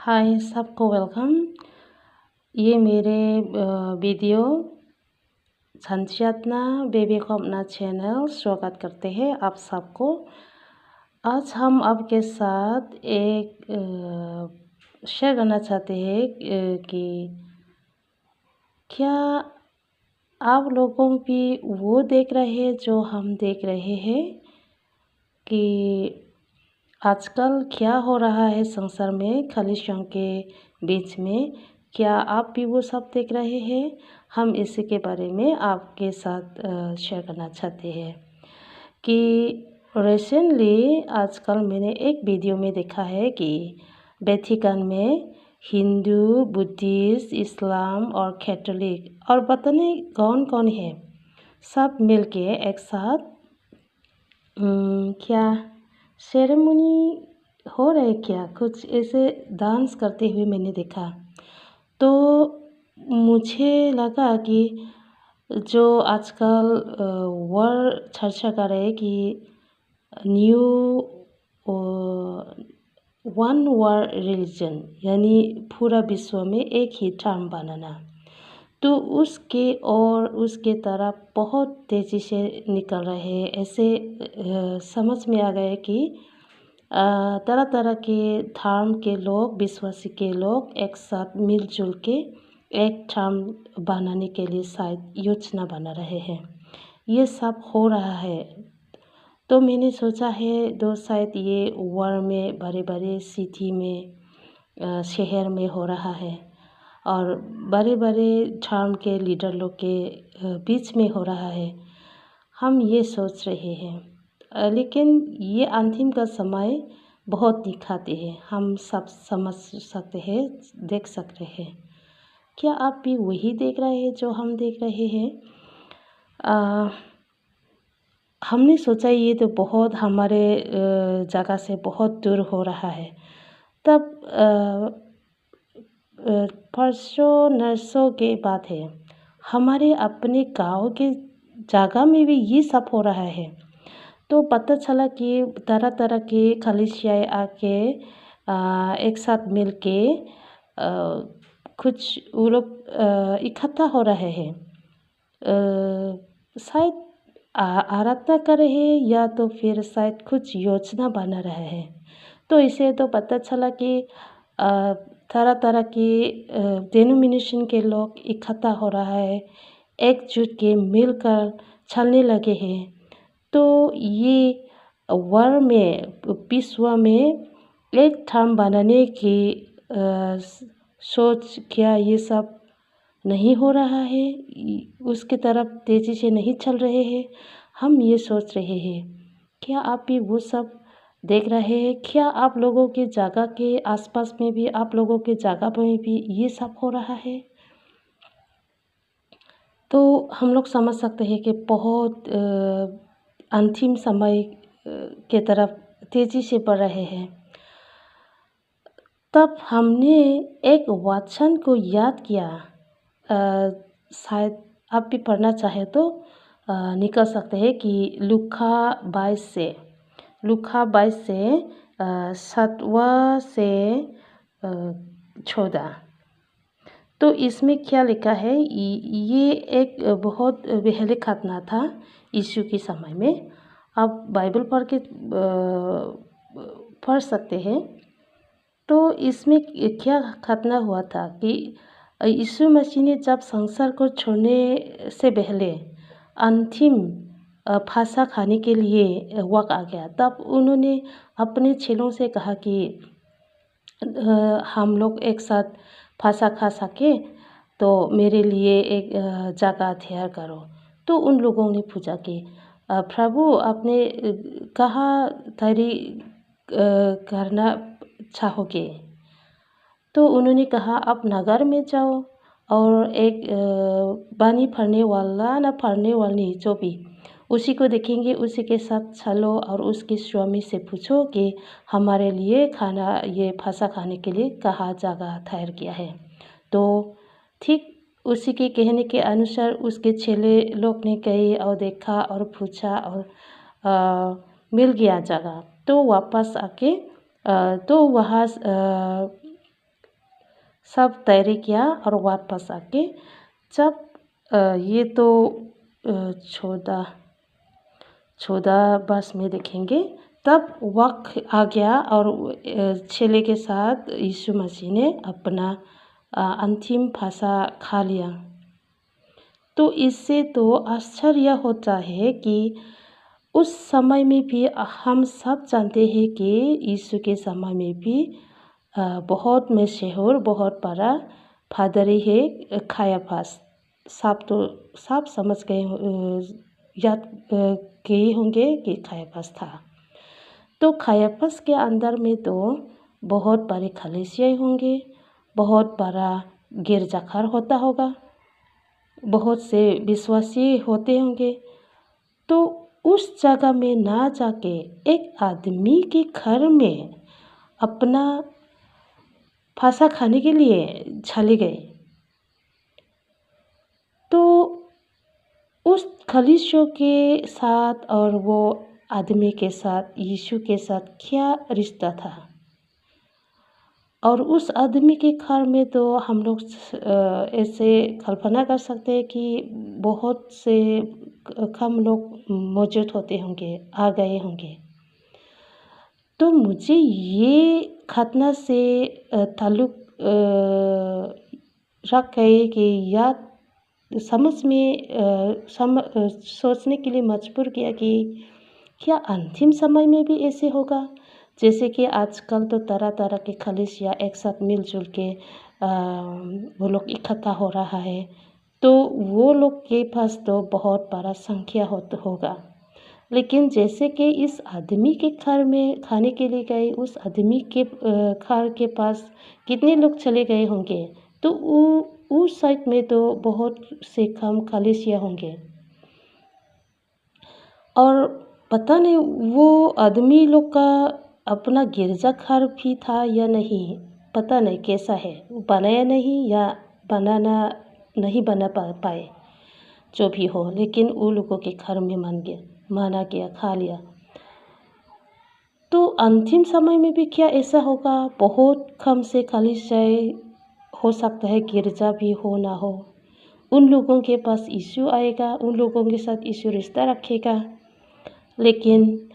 हाय सबको वेलकम। ये मेरे वीडियो संचेतना बेबी को अपना चैनल स्वागत करते हैं आप सबको। आज हम आपके साथ एक शेयर करना चाहते हैं कि क्या आप लोगों भी वो देख रहे हैं जो हम देख रहे हैं कि आजकल क्या हो रहा है संसार में, खलिशों के बीच में, क्या आप भी वो सब देख रहे हैं? हम इसी के बारे में आपके साथ शेयर करना चाहते हैं कि रिसेंटली आजकल मैंने एक वीडियो में देखा है कि वेटिकन में हिंदू, बुद्धिस्ट, इस्लाम और कैथोलिक और पता नहीं कौन कौन है, सब मिलके एक साथ क्या सेरेमनी हो रहा है, क्या कुछ ऐसे डांस करते हुए मैंने देखा। तो मुझे लगा कि जो आजकल वर्ल्ड चर्चा कर रहे हैं कि न्यू वन वर्ल्ड रिलीजन, यानी पूरा विश्व में एक ही धर्म बनाना, तो उसके तरफ बहुत तेज़ी से निकल रहे हैं। ऐसे समझ में आ गए कि तरह तरह के धर्म के लोग, विश्वासी के लोग एक साथ मिलजुल के एक धर्म बनाने के लिए शायद योजना बना रहे हैं। ये सब हो रहा है, तो मैंने सोचा है शायद ये वर्ल्ड में बड़े बड़े सिटी में, शहर में हो रहा है और बड़े बड़े धर्म के लीडर लोग के बीच में हो रहा है। हम ये सोच रहे हैं, लेकिन ये अंतिम का समय बहुत दिखाते हैं। हम सब समझ सकते हैं, देख सकते हैं। क्या आप भी वही देख रहे हैं जो हम देख रहे हैं? हमने सोचा ये तो बहुत हमारे जगह से बहुत दूर हो रहा है। तब परसों नरसों के बाद है, हमारे अपने गांव के जगह में भी ये सब हो रहा है। तो पता चला कि तरह तरह के खलिशियाँ आके एक साथ मिल के कुछ वो लोग इकट्ठा हो रहे हैं, शायद आराधना कर रहे हैं या तो फिर शायद कुछ योजना बना रहे हैं। तो इसे तो पता चला कि तरह तरह के डेनोमिनेशन के लोग इकट्ठा हो रहा है, एकजुट के मिलकर चलने लगे हैं। तो ये वर्ल्ड में, विश्व में एक धर्म बनाने की सोच, क्या ये सब नहीं हो रहा है? उसके तरफ तेज़ी से नहीं चल रहे हैं? हम ये सोच रहे हैं, क्या आप भी वो सब देख रहे हैं? क्या आप लोगों के जगह के आसपास में भी, आप लोगों के जगह में भी ये सब हो रहा है? तो हम लोग समझ सकते हैं कि बहुत अंतिम समय के तरफ तेज़ी से बढ़ रहे हैं। तब हमने एक वचन को याद किया, शायद आप भी पढ़ना चाहे तो निकल सकते हैं कि लूका 22 से 7वां से 14। तो इसमें क्या लिखा है, ये एक बहुत पहले खतना था यीशु के समय में। आप बाइबल पढ़ सकते हैं। तो इसमें क्या खतना हुआ था कि यीशु मसीह ने जब संसार को छोड़ने से पहले अंतिम फासा खाने के लिए वक्त आ गया, तब उन्होंने अपने चेलों से कहा कि हम लोग एक साथ फासा खा सके तो मेरे लिए एक जगह तैयार करो। तो उन लोगों ने पूछा कि प्रभु, आपने कहाँ तैयारी करना चाहोगे? तो उन्होंने कहा, आप नगर में जाओ और एक पानी भरने वाला ना भरने वाली जो भी, उसी को देखेंगे, उसी के साथ चलो और उसके स्वामी से पूछो कि हमारे लिए खाना, ये फासा खाने के लिए कहाँ जगह तैयार किया है। तो ठीक उसी के कहने के अनुसार उसके चेले लोग ने गए और देखा और पूछा और मिल गया जगह। तो वापस आके तो वहाँ सब तैयारी किया और वापस आके जब ये तो 14 बस में देखेंगे, तब वक्त आ गया और चेले के साथ यीशु मसीह ने अपना अंतिम फांसा खा लिया। तो इससे तो आश्चर्य होता है कि उस समय में भी हम सब जानते हैं कि यीशु के समय में भी बहुत मशहूर, बहुत बड़ा पादरी है कायाफास। सब समझ गए, याद किए होंगे कि कायाफास था। तो कायाफास के अंदर में तो बहुत बड़े कलीसिया होंगे, बहुत बड़ा गिरजाघर होता होगा, बहुत से विश्वासी होते होंगे। तो उस जगह में ना जाके एक आदमी के घर में अपना फांसा खाने के लिए चले गए। तो उस कलीसिया के साथ और वो आदमी के साथ, यीशु के साथ क्या रिश्ता था? और उस आदमी के घर में तो हम लोग ऐसे कल्पना कर सकते हैं कि बहुत से कम लोग मौजूद होते होंगे, आ गए होंगे। तो मुझे ये घटना से ताल्लुक़ रख गए कि याद समझ में सोचने के लिए मजबूर किया कि क्या अंतिम समय में भी ऐसे होगा? जैसे कि आजकल तो तरह तरह के कलीसिया एक साथ मिलजुल के वो लोग इकट्ठा हो रहा है, तो वो लोग के पास तो बहुत बड़ा संख्या होगा। लेकिन जैसे कि इस आदमी के घर में खाने के लिए गए, उस आदमी के घर के पास कितने लोग चले गए होंगे? तो उस साइड में तो बहुत से कम कलीसिया होंगे। और पता नहीं वो आदमी लोग का अपना गिरजाघर भी था या नहीं, पता नहीं कैसा है, बनाया नहीं या बनाना नहीं बना पाए, जो भी हो, लेकिन वो लोगों के घर में माना गया, खा लिया। तो अंतिम समय में भी क्या ऐसा होगा? बहुत कम से कलीसिया हो सकता है, गिरजा भी हो ना हो। उन लोगों के पास यीशु आएगा, उन लोगों के साथ यीशु रिश्ता रखेगा, लेकिन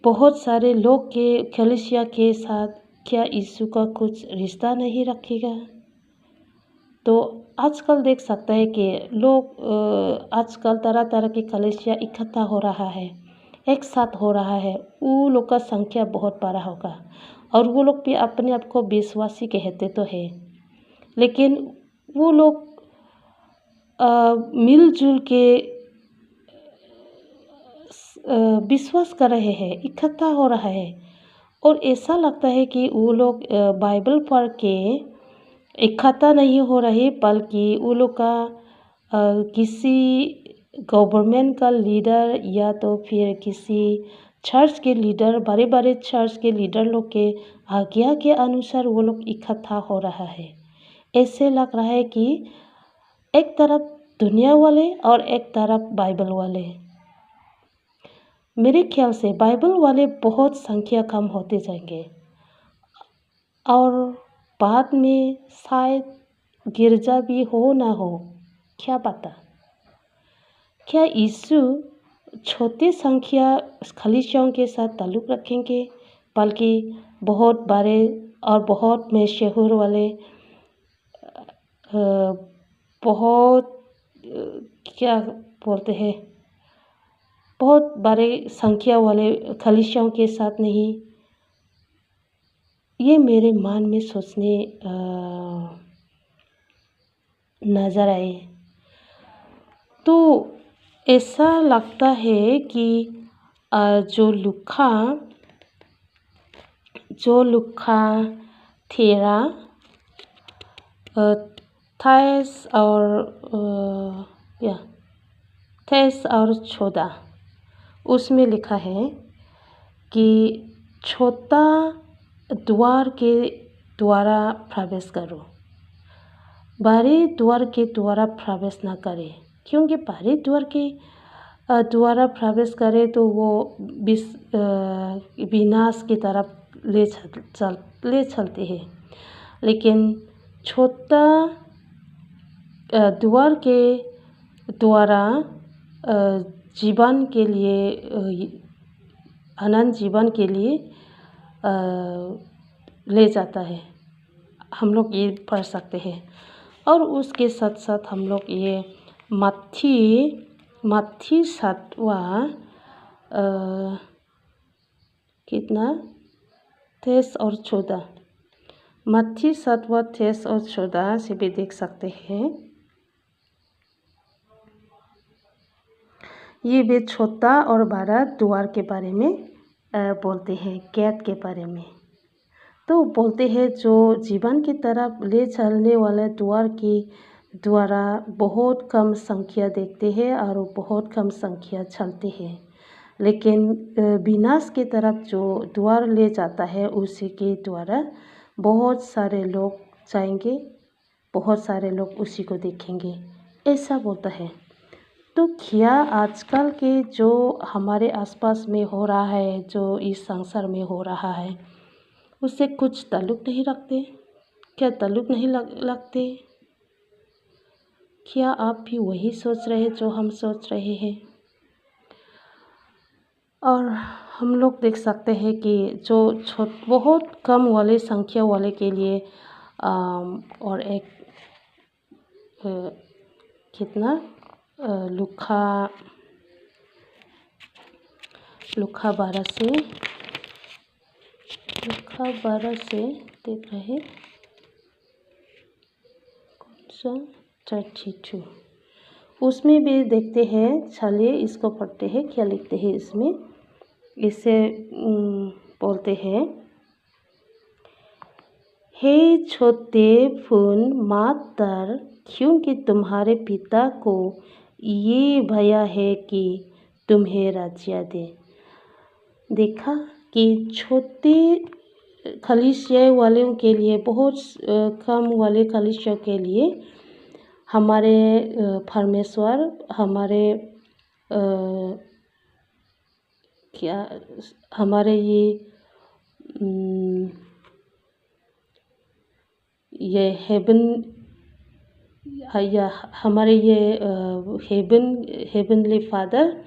बहुत सारे लोग के कलीसिया के साथ क्या यीशु का कुछ रिश्ता नहीं रखेगा? तो आजकल देख सकते हैं कि लोग आजकल तरह तरह के कलीसिया इकट्ठा हो रहा है, एक साथ हो रहा है। वो लोग का संख्या बहुत बड़ा होगा और वो लोग भी अपने आप को विश्वासी कहते तो है, लेकिन वो लोग मिलजुल के विश्वास कर रहे हैं, इकट्ठा हो रहा है। और ऐसा लगता है कि वो लोग बाइबल पढ़ के इकट्ठा नहीं हो रहे, बल्कि वो लोग का किसी गवर्नमेंट का लीडर या तो फिर किसी चर्च के लीडर, बड़े बड़े चर्च के लीडर लोग के आज्ञा के अनुसार वो लोग इकट्ठा हो रहा है। ऐसे लग रहा है कि एक तरफ दुनिया वाले और एक तरफ बाइबल वाले। मेरे ख्याल से बाइबल वाले बहुत संख्या कम होते जाएंगे और बाद में शायद गिरजा भी हो ना हो, क्या पता। क्या यीशु छोटे संख्या कलीसियाओं के साथ ताल्लुक़ रखेंगे, बल्कि बहुत बड़े और बहुत मशहूर वाले, बहुत क्या बोलते हैं, बहुत बड़े संख्या वाले कलीसियाओं के साथ नहीं? ये मेरे मन में सोचने नज़र आए। तो ऐसा लगता है कि जो लूका 13, 23 और 14 उसमें लिखा है कि छोटा द्वार के द्वारा प्रवेश करो, बड़े द्वार के द्वारा प्रवेश न करे, क्योंकि बड़े द्वार के द्वारा प्रवेश करे तो वो विनाश की तरफ ले चलते हैं, लेकिन छोटा द्वार के द्वारा जीवन के लिए अनंत जीवन के लिए ले जाता है। हम लोग ये पढ़ सकते हैं। और उसके साथ साथ हम लोग ये मत्ती 7वां कितना 23 और 14 मत्ती 7वां 23 और 14 से भी देख सकते हैं। ये भी छोटा और बड़ा द्वार के बारे में बोलते हैं, गेट के बारे में। तो बोलते हैं जो जीवन की तरफ ले चलने वाले द्वार के द्वारा बहुत कम संख्या देखते हैं और बहुत कम संख्या चलते हैं, लेकिन विनाश की तरफ जो द्वार ले जाता है उसी के द्वारा बहुत सारे लोग जाएंगे, बहुत सारे लोग उसी को देखेंगे, ऐसा बोलता है। तो क्या आजकल के जो हमारे आसपास में हो रहा है, जो इस संसार में हो रहा है, उससे कुछ ताल्लुक़ नहीं रखते? क्या ताल्लुक़ नहीं लगते? क्या आप भी वही सोच रहे जो हम सोच रहे हैं? और हम लोग देख सकते हैं कि जो बहुत कम वाले संख्या वाले के लिए और एक कितना लुका 12 से देख रहे कौन सा 32 उसमें भी देखते हैं। चलिए इसको पढ़ते हैं, क्या लिखते हैं इसमें। इसे बोलते हैं, हे छोटे फून मत डर, क्योंकि तुम्हारे पिता को ये भय है कि तुम्हें राज्य दे। देखा कि छोटे कलीसिया वालों के लिए, बहुत कम वाले कलीसिया के लिए हमारे परमेश्वर, हमारे हमारे ये हेवन या हमारे ये हेवनली फादर,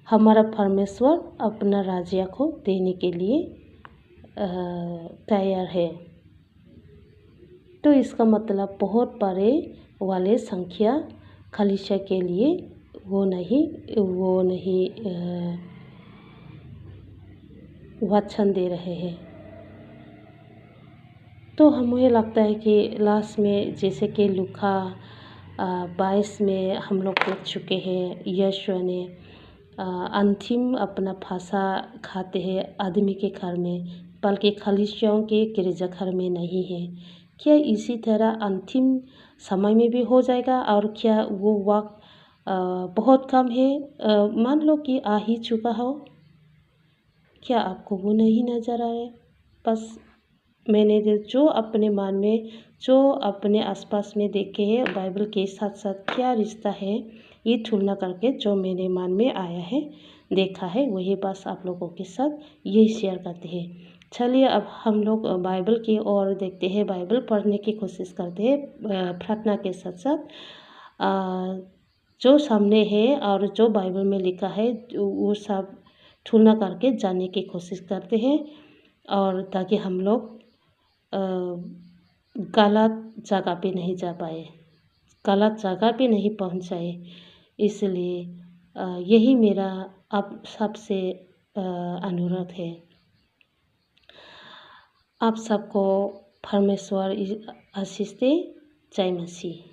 हमारा परमेश्वर अपना राज्य को देने के लिए तैयार है। तो इसका मतलब बहुत बड़े वाले संख्या कलीसिया के लिए वो नहीं वचन दे रहे हैं। तो हमें लगता है कि लास्ट में जैसे कि लूका 22 में हम लोग देख चुके हैं, यीशु ने अंतिम अपना फांसा खाते हैं आदमी के घर में, बल्कि कलीसियाओं के गिरजाघर में नहीं है। क्या इसी तरह अंतिम समय में भी हो जाएगा? और क्या वो वक्त बहुत कम है? मान लो कि आ ही चुका हो, क्या आपको वो नहीं नज़र आ रहा? बस मैंने जो अपने मन में, जो अपने आसपास में देखे हैं, बाइबल के साथ साथ क्या रिश्ता है, ये तुलना करके जो मेरे मन में आया है, देखा है, वही बस आप लोगों के साथ यही शेयर करते हैं। चलिए अब हम लोग बाइबल की ओर देखते हैं, बाइबल पढ़ने की कोशिश करते हैं प्रार्थना के साथ साथ। जो सामने है और जो बाइबल में लिखा है वो सब तुलना करके जानने की कोशिश करते हैं, और ताकि हम लोग गलत जगह पे नहीं जा पाए, गलत जगह पे नहीं पहुंच जाए। इसलिए यही मेरा आप सबसे अनुरोध है। आप सबको परमेश्वर आशीष दे। जय मसीह।